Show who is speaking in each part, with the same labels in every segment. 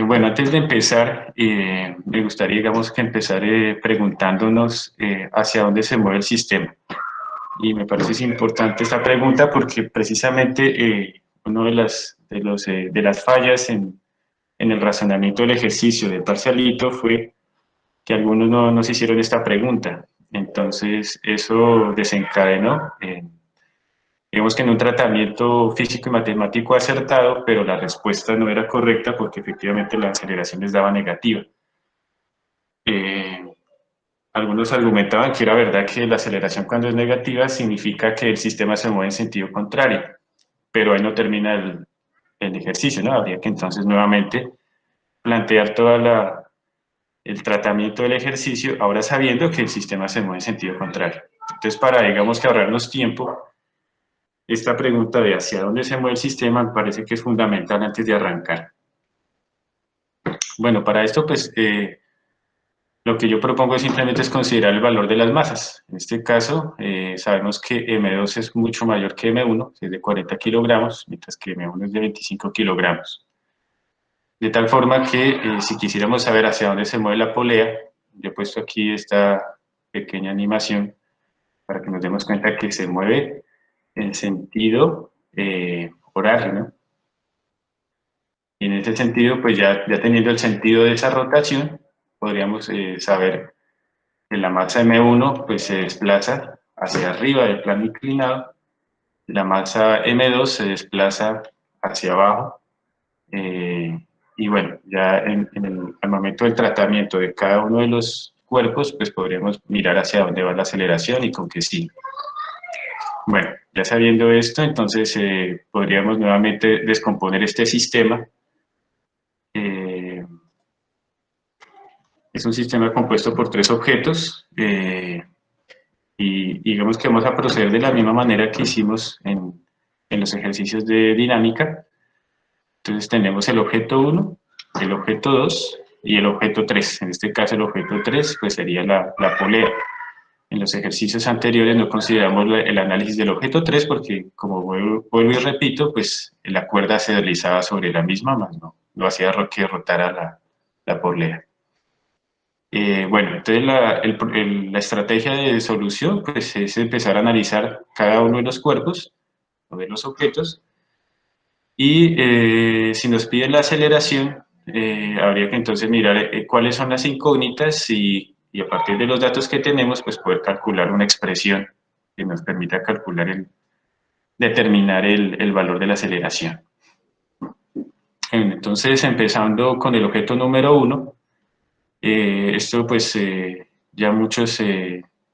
Speaker 1: Bueno, antes de empezar, me gustaría, digamos, que empezar preguntándonos hacia dónde se mueve el sistema. Y me parece importante esta pregunta porque precisamente una de las fallas en el razonamiento del ejercicio del parcialito fue que algunos no se hicieron esta pregunta. Entonces, eso desencadenó digamos que en un tratamiento físico y matemático acertado, pero la respuesta no era correcta porque efectivamente la aceleración les daba negativa. Eh, Algunos argumentaban que era verdad que la aceleración cuando es negativa significa que el sistema se mueve en sentido contrario, pero ahí no termina el ejercicio, ¿no? Habría que entonces nuevamente plantear el tratamiento del ejercicio, ahora sabiendo que el sistema se mueve en sentido contrario. Entonces, para, digamos que ahorrarnos tiempo, esta pregunta de hacia dónde se mueve el sistema me parece que es fundamental antes de arrancar. Bueno, para esto, pues, lo que yo propongo simplemente es considerar el valor de las masas. En este caso, sabemos que M2 es mucho mayor que M1, es de 40 kilogramos, mientras que M1 es de 25 kilogramos. De tal forma que si quisiéramos saber hacia dónde se mueve la polea, yo he puesto aquí esta pequeña animación para que nos demos cuenta que se mueve en sentido horario, ¿no? Y en este sentido, pues ya teniendo el sentido de esa rotación, podríamos saber que la masa M1 pues, se desplaza hacia arriba del plano inclinado, la masa M2 se desplaza hacia abajo, eh, y bueno, ya al momento del tratamiento de cada uno de los cuerpos, pues podríamos mirar hacia dónde va la aceleración y con qué sí. Bueno, ya sabiendo esto, entonces podríamos nuevamente descomponer este sistema. Eh, es un sistema compuesto por tres objetos y digamos que vamos a proceder de la misma manera que hicimos en los ejercicios de dinámica. Entonces tenemos el objeto 1, el objeto 2 y el objeto 3. En este caso el objeto 3 pues sería la polea. En los ejercicios anteriores no consideramos el análisis del objeto 3 porque, como vuelvo y repito, pues la cuerda se deslizaba sobre la misma, más no hacía que rotara la polea. Bueno, entonces la estrategia de solución pues, es empezar a analizar cada uno de los cuerpos o de los objetos y si nos piden la aceleración, habría que entonces mirar cuáles son las incógnitas y a partir de los datos que tenemos, pues poder calcular una expresión que nos permita determinar el valor de la aceleración. Entonces, empezando con el objeto número 1, esto pues ya muchos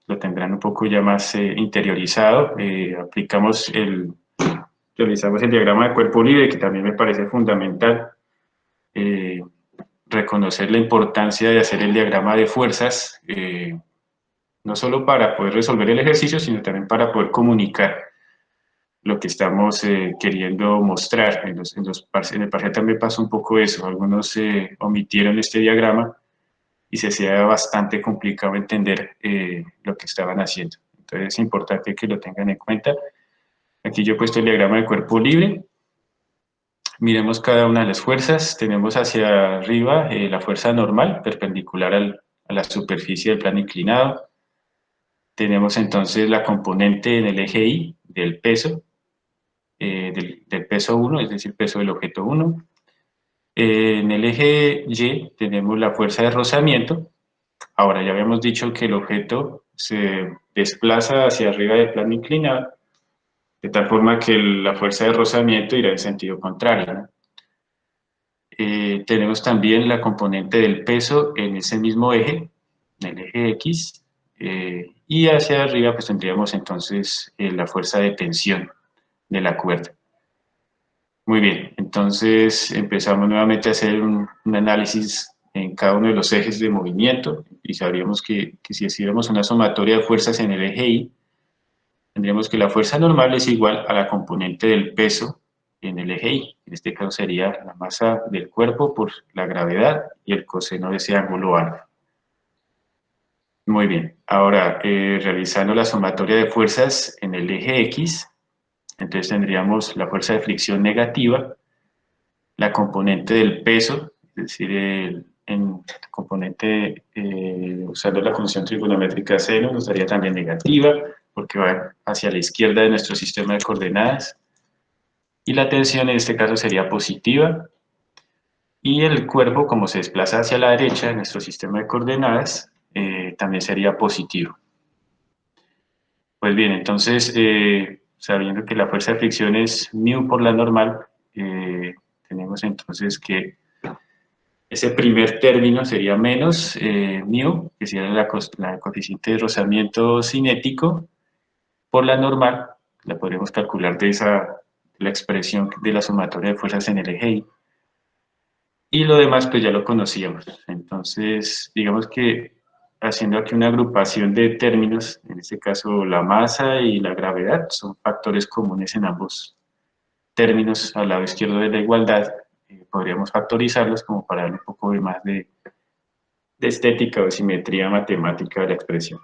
Speaker 1: lo tendrán un poco ya más interiorizado. Realizamos el diagrama de cuerpo libre, que también me parece fundamental eh, reconocer la importancia de hacer el diagrama de fuerzas, no solo para poder resolver el ejercicio, sino también para poder comunicar lo que estamos queriendo mostrar. En el parcial también pasó un poco eso, algunos omitieron este diagrama y se hacía bastante complicado entender lo que estaban haciendo. Entonces es importante que lo tengan en cuenta. Aquí yo he puesto el diagrama de cuerpo libre. Miremos cada una de las fuerzas. Tenemos hacia arriba la fuerza normal, perpendicular a la superficie del plano inclinado. Tenemos entonces la componente en el eje Y del peso, del peso 1, es decir, peso del objeto 1. En el eje Y tenemos la fuerza de rozamiento. Ahora, ya habíamos dicho que el objeto se desplaza hacia arriba del plano inclinado, de tal forma que la fuerza de rozamiento irá en sentido contrario, ¿no? Tenemos también la componente del peso en ese mismo eje, en el eje X, y hacia arriba pues tendríamos entonces la fuerza de tensión de la cuerda. Muy bien, entonces empezamos nuevamente a hacer un análisis en cada uno de los ejes de movimiento y sabríamos que si hiciéramos una sumatoria de fuerzas en el eje Y, tendríamos que la fuerza normal es igual a la componente del peso en el eje Y. En este caso sería la masa del cuerpo por la gravedad y el coseno de ese ángulo alfa. Muy bien, ahora realizando la sumatoria de fuerzas en el eje X, entonces tendríamos la fuerza de fricción negativa, la componente del peso, es decir, en el componente, usando la función trigonométrica seno, nos daría también negativa, porque va hacia la izquierda de nuestro sistema de coordenadas. Y la tensión en este caso sería positiva. Y el cuerpo, como se desplaza hacia la derecha de nuestro sistema de coordenadas, también sería positivo. Pues bien, entonces, sabiendo que la fuerza de fricción es μ por la normal, tenemos entonces que ese primer término sería menos μ, que sería la coeficiente de rozamiento cinético, por la normal, la podremos calcular de la expresión de la sumatoria de fuerzas en el eje Y. Y lo demás, pues ya lo conocíamos. Entonces, digamos que haciendo aquí una agrupación de términos, en este caso la masa y la gravedad, son factores comunes en ambos términos al lado izquierdo de la igualdad. Podríamos factorizarlos como para darle un poco de más de estética o de simetría matemática de la expresión.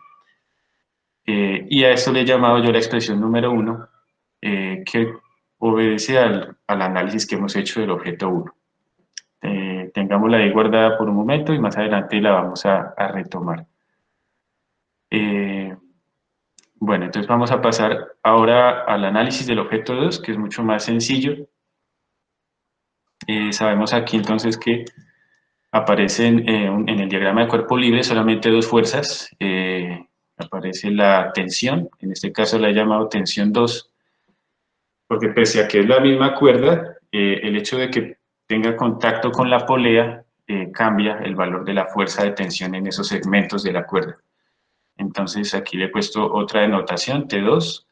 Speaker 1: Y a esto le he llamado yo la expresión número 1, que obedece al análisis que hemos hecho del objeto 1. Tengámosla ahí guardada por un momento y más adelante la vamos a retomar. Bueno, entonces vamos a pasar ahora al análisis del objeto 2, que es mucho más sencillo. Sabemos aquí entonces que aparecen en el diagrama de cuerpo libre solamente dos fuerzas. Aparece la tensión, en este caso la he llamado tensión 2, porque pese a que es la misma cuerda, el hecho de que tenga contacto con la polea cambia el valor de la fuerza de tensión en esos segmentos de la cuerda. Entonces aquí le he puesto otra denotación, T2,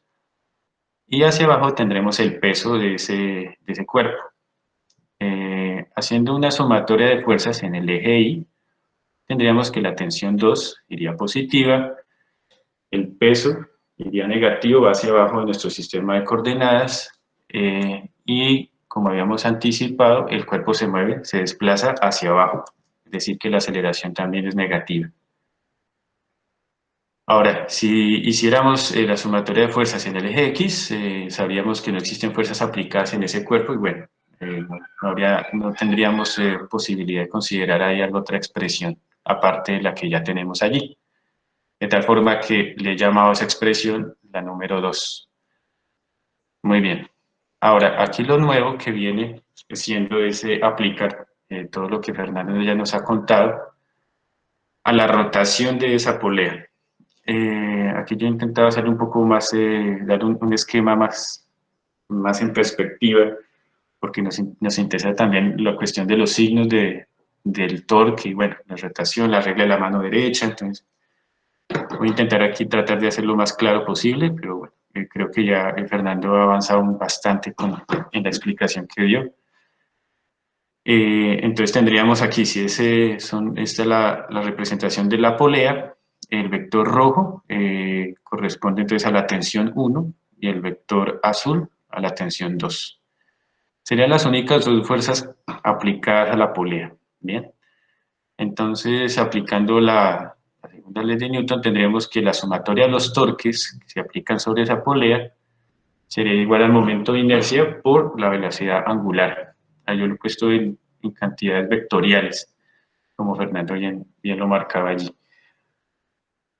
Speaker 1: y hacia abajo tendremos el peso de ese cuerpo. Haciendo una sumatoria de fuerzas en el eje Y, tendríamos que la tensión 2 iría positiva, el peso iría negativo, va hacia abajo de nuestro sistema de coordenadas, y como habíamos anticipado, el cuerpo se mueve, se desplaza hacia abajo, es decir, que la aceleración también es negativa. Ahora, si hiciéramos la sumatoria de fuerzas en el eje X, sabríamos que no existen fuerzas aplicadas en ese cuerpo y bueno, no tendríamos posibilidad de considerar ahí alguna otra expresión aparte de la que ya tenemos allí. De tal forma que le he llamado a esa expresión la número 2. Muy bien. Ahora, aquí lo nuevo que viene siendo ese aplicar todo lo que Fernando ya nos ha contado a la rotación de esa polea. Aquí yo he intentado hacer un poco más, dar un esquema más en perspectiva, porque nos interesa también la cuestión de los signos del torque, y bueno, la rotación, la regla de la mano derecha. Entonces voy a intentar aquí tratar de hacerlo lo más claro posible, pero bueno, creo que ya Fernando ha avanzado bastante en la explicación que dio. Entonces tendríamos aquí, si esta es la representación de la polea, el vector rojo corresponde entonces a la tensión 1 y el vector azul a la tensión 2. Serían las únicas dos fuerzas aplicadas a la polea. Bien, entonces aplicando la segunda ley de Newton tendríamos que la sumatoria de los torques que se aplican sobre esa polea sería igual al momento de inercia por la velocidad angular. Ahí yo lo he puesto en cantidades vectoriales, como Fernando bien lo marcaba allí.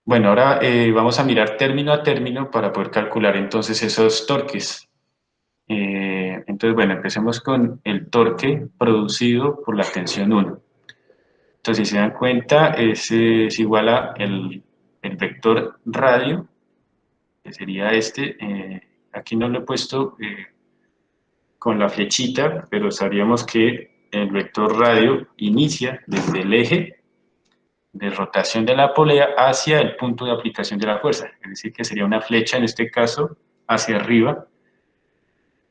Speaker 1: Bueno, ahora vamos a mirar término a término para poder calcular entonces esos torques. Entonces, bueno, empecemos con el torque producido por la tensión 1. Entonces, si se dan cuenta, es igual a el vector radio, que sería este. Aquí no lo he puesto con la flechita, pero sabíamos que el vector radio inicia desde el eje de rotación de la polea hacia el punto de aplicación de la fuerza, es decir, que sería una flecha, en este caso, hacia arriba,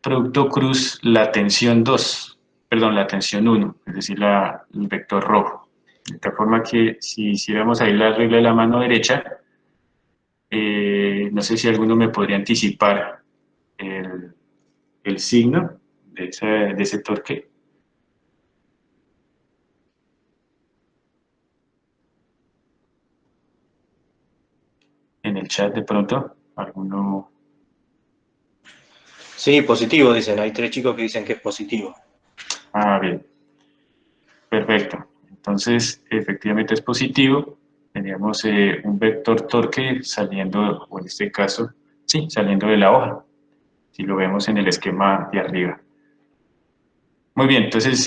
Speaker 1: producto cruz la tensión 2, perdón, la tensión 1, es decir, el vector rojo. De tal forma que si hiciéramos ahí la regla de la mano derecha, no sé si alguno me podría anticipar el signo de ese torque. En el chat de pronto, alguno.
Speaker 2: Sí, positivo, dicen. Hay 3 chicos que dicen que es positivo.
Speaker 1: Ah, bien. Perfecto. Entonces, efectivamente es positivo. Teníamos un vector torque saliendo, o en este caso, sí, saliendo de la hoja, si lo vemos en el esquema de arriba. Muy bien, entonces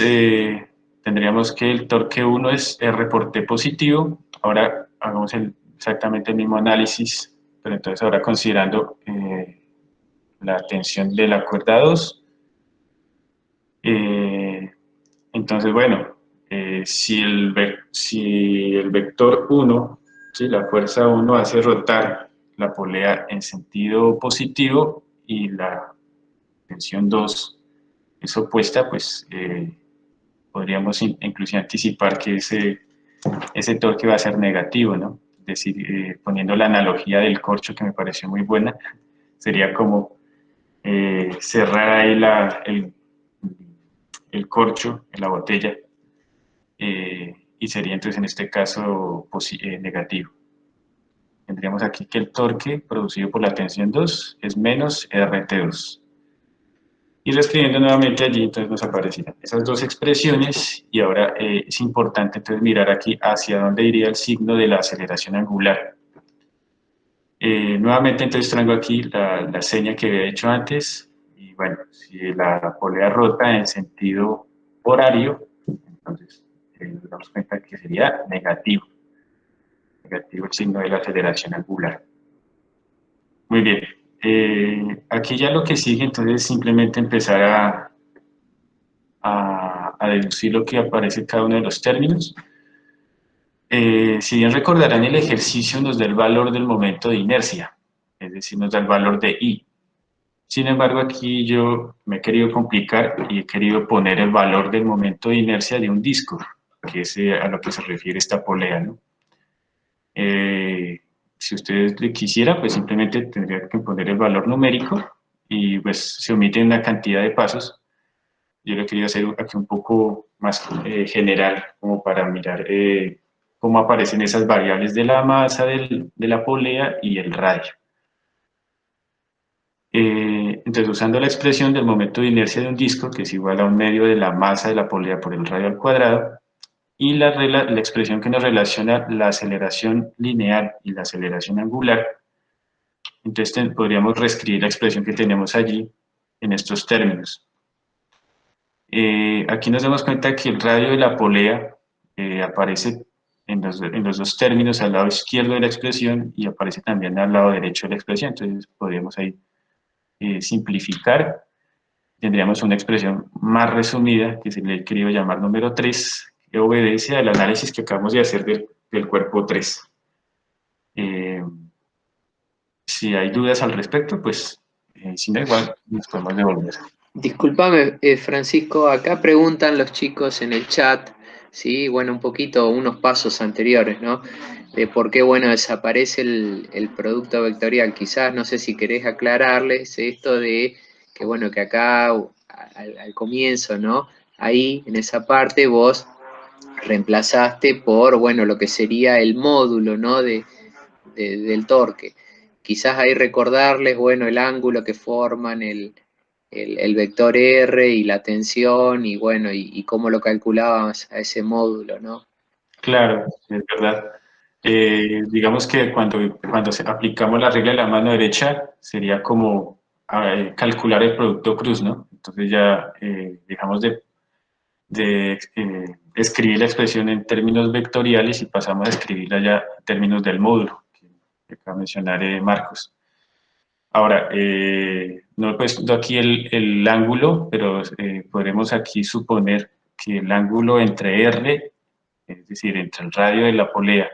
Speaker 1: tendríamos que el torque 1 es R por T positivo. Ahora hagamos exactamente el mismo análisis, pero entonces ahora considerando la tensión de la cuerda 2. Entonces, bueno, si el vector 1, ¿sí? La fuerza 1 hace rotar la polea en sentido positivo y la tensión 2 es opuesta, pues podríamos incluso anticipar que ese torque va a ser negativo, ¿no? Es decir, poniendo la analogía del corcho que me pareció muy buena, sería como cerrar ahí el corcho en la botella y sería entonces en este caso negativo. Tendríamos aquí que el torque producido por la tensión 2 es menos RT2. Y reescribiendo nuevamente allí, entonces nos aparecen esas dos expresiones y ahora es importante entonces mirar aquí hacia dónde iría el signo de la aceleración angular. Nuevamente entonces traigo aquí la seña que había hecho antes y bueno, si la polea rota en sentido horario, entonces nos damos cuenta que sería negativo el signo de la aceleración angular. Muy bien, aquí ya lo que sigue entonces es simplemente empezar a deducir lo que aparece en cada uno de los términos. Si bien recordarán, el ejercicio nos da el valor del momento de inercia, es decir, nos da el valor de I. Sin embargo, aquí yo me he querido complicar y he querido poner el valor del momento de inercia de un disco, que es a lo que se refiere esta polea, ¿no? Si ustedes le quisiera, pues simplemente tendría que poner el valor numérico y pues se omite una cantidad de pasos. Yo lo he querido hacer aquí un poco más general, como para mirar cómo aparecen esas variables de la masa de la polea y el radio. Entonces, usando la expresión del momento de inercia de un disco, que es igual a un medio de la masa de la polea por el radio al cuadrado, y la expresión que nos relaciona la aceleración lineal y la aceleración angular, entonces podríamos reescribir la expresión que tenemos allí en estos términos. Aquí nos damos cuenta que el radio de la polea aparece en los dos términos, al lado izquierdo de la expresión y aparece también al lado derecho de la expresión. Entonces podríamos ahí simplificar. Tendríamos una expresión más resumida, que se le he querido llamar número 3, que obedece al análisis que acabamos de hacer del cuerpo 3. Si hay dudas al respecto, pues si no, igual nos podemos devolver.
Speaker 2: Discúlpame, Francisco, acá preguntan los chicos en el chat, sí, bueno, un poquito, unos pasos anteriores, ¿no? De por qué, bueno, desaparece el producto vectorial. Quizás, no sé si querés aclararles esto de que, bueno, que acá al comienzo, ¿no? Ahí, en esa parte, vos reemplazaste por, bueno, lo que sería el módulo, ¿no? Del torque. Quizás ahí recordarles, bueno, el ángulo que forman el vector R y la tensión y bueno, y cómo lo calculabas a ese módulo, ¿no?
Speaker 1: Claro, es verdad. Digamos que cuando aplicamos la regla de la mano derecha, sería como calcular el producto cruz, ¿no? Entonces ya dejamos de escribir la expresión en términos vectoriales y pasamos a escribirla ya en términos del módulo, que acaba de mencionar Marcos. Ahora, no he puesto aquí el ángulo, pero podremos aquí suponer que el ángulo entre R, es decir, entre el radio de la polea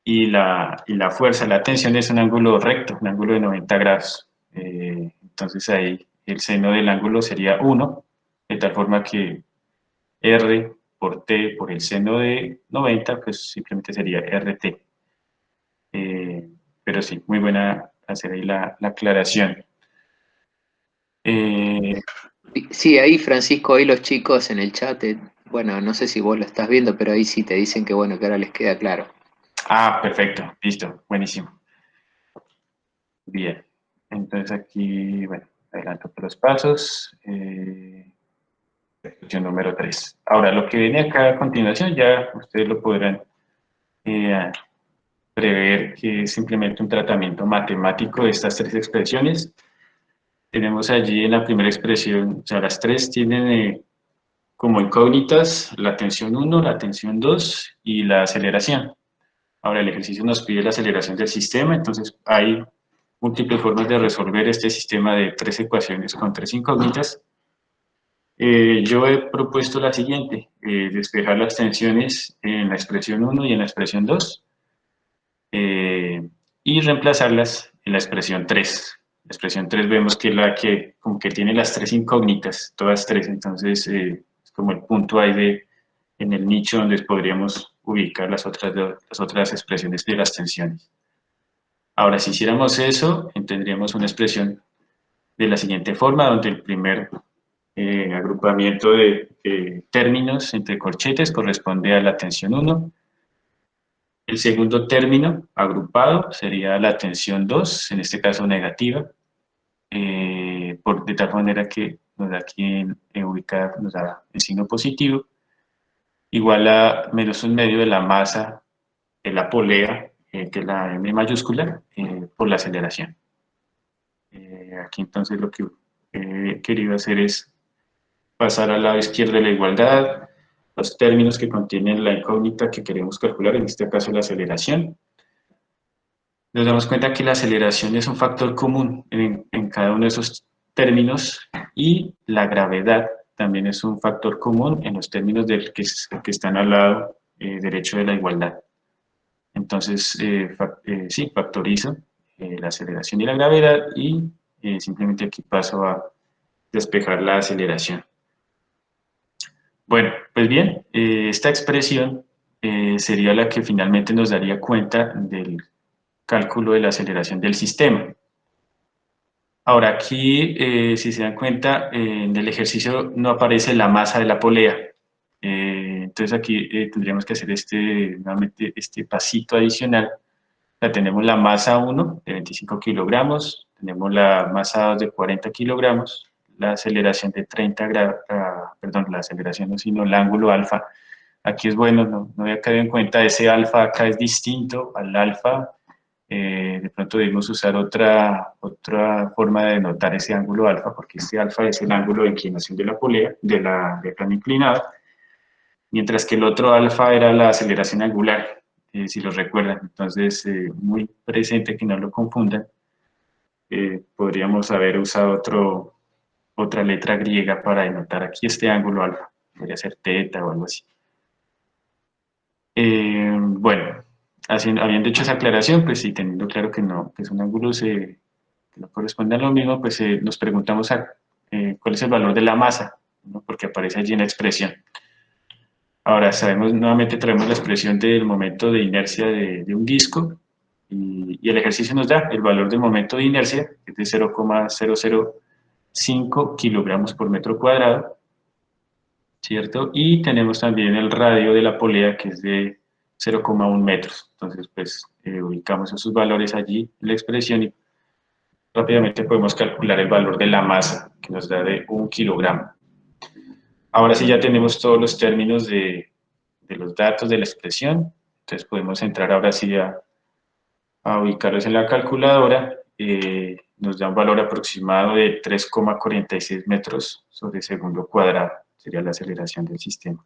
Speaker 1: y la fuerza, la tensión es un ángulo recto, un ángulo de 90 grados. Entonces ahí el seno del ángulo sería 1, de tal forma que R por T por el seno de 90, pues simplemente sería RT. Pero sí, muy buena hacer ahí la aclaración. Eh,
Speaker 2: Sí, ahí Francisco, ahí los chicos en el chat, bueno, no sé si vos lo estás viendo, pero ahí sí te dicen que bueno, que ahora les queda claro.
Speaker 1: Perfecto, listo, buenísimo. Bien, entonces aquí, bueno, adelanto por los pasos. expresión número 3. Ahora, lo que viene acá a continuación, ya ustedes lo podrán prever, que es simplemente un tratamiento matemático de estas tres expresiones. Tenemos allí en la primera expresión, o sea, las tres tienen como incógnitas la tensión 1, la tensión 2 y la aceleración. Ahora, el ejercicio nos pide la aceleración del sistema, entonces hay múltiples formas de resolver este sistema de tres ecuaciones con tres incógnitas. Yo he propuesto la siguiente, despejar las tensiones en la expresión 1 y en la expresión 2, y reemplazarlas en la expresión 3. La expresión 3 vemos que es la que como que tiene las tres incógnitas, todas tres, entonces es como el punto ahí en el nicho donde podríamos ubicar las otras expresiones de las tensiones. Ahora, si hiciéramos eso, tendríamos una expresión de la siguiente forma, donde el primer agrupamiento de términos entre corchetes corresponde a la tensión 1. El segundo término agrupado sería la tensión 2, en este caso negativa, de tal manera que nos da aquí ubicada, nos da el signo positivo, igual a menos un medio de la masa de la polea, que es la M mayúscula, por la aceleración. Aquí entonces lo que he querido hacer es pasar al lado izquierdo de la igualdad, los términos que contienen la incógnita que queremos calcular, en este caso la aceleración. Nos damos cuenta que la aceleración es un factor común en cada uno de esos términos, y la gravedad también es un factor común en los términos que están al lado derecho de la igualdad. Entonces, sí, factorizo la aceleración y la gravedad, y simplemente aquí paso a despejar la aceleración. Bueno, pues bien, esta expresión sería la que finalmente nos daría cuenta del cálculo de la aceleración del sistema. Ahora, aquí, si se dan cuenta, en el ejercicio no aparece la masa de la polea. Entonces aquí tendríamos que hacer nuevamente este pasito adicional. Ya tenemos la masa 1 de 25 kilogramos, tenemos la masa 2 de 40 kilogramos, la aceleración de 30 grados, perdón, la aceleración no, sino el ángulo alfa. Aquí es bueno, no había caído en cuenta, ese alfa acá es distinto al alfa. De pronto debemos usar otra forma de denotar ese ángulo alfa, porque este alfa es el ángulo de inclinación de la polea, del plano inclinado, mientras que el otro alfa era la aceleración angular, si lo recuerdan. Entonces, muy presente, que no lo confundan. Podríamos haber usado otra letra griega para denotar aquí este ángulo alfa. Podría ser teta o algo así. Bueno, habiendo hecho esa aclaración, pues sí, teniendo claro que no, que son ángulos que no corresponden a lo mismo, pues nos preguntamos cuál es el valor de la masa, ¿no? Porque aparece allí en la expresión. Ahora, nuevamente traemos la expresión del momento de inercia de un disco, y el ejercicio nos da el valor del momento de inercia, que es de 0,005 kilogramos por metro cuadrado, ¿cierto? Y tenemos también el radio de la polea, que es de 0,1 metros. Entonces, pues, ubicamos esos valores allí en la expresión y rápidamente podemos calcular el valor de la masa, que nos da de 1 kilogramo. Ahora sí ya tenemos todos los términos de los datos de la expresión, entonces podemos entrar ahora sí a ubicarlos en la calculadora. Nos da un valor aproximado de 3,46 metros sobre segundo cuadrado, sería la aceleración del sistema.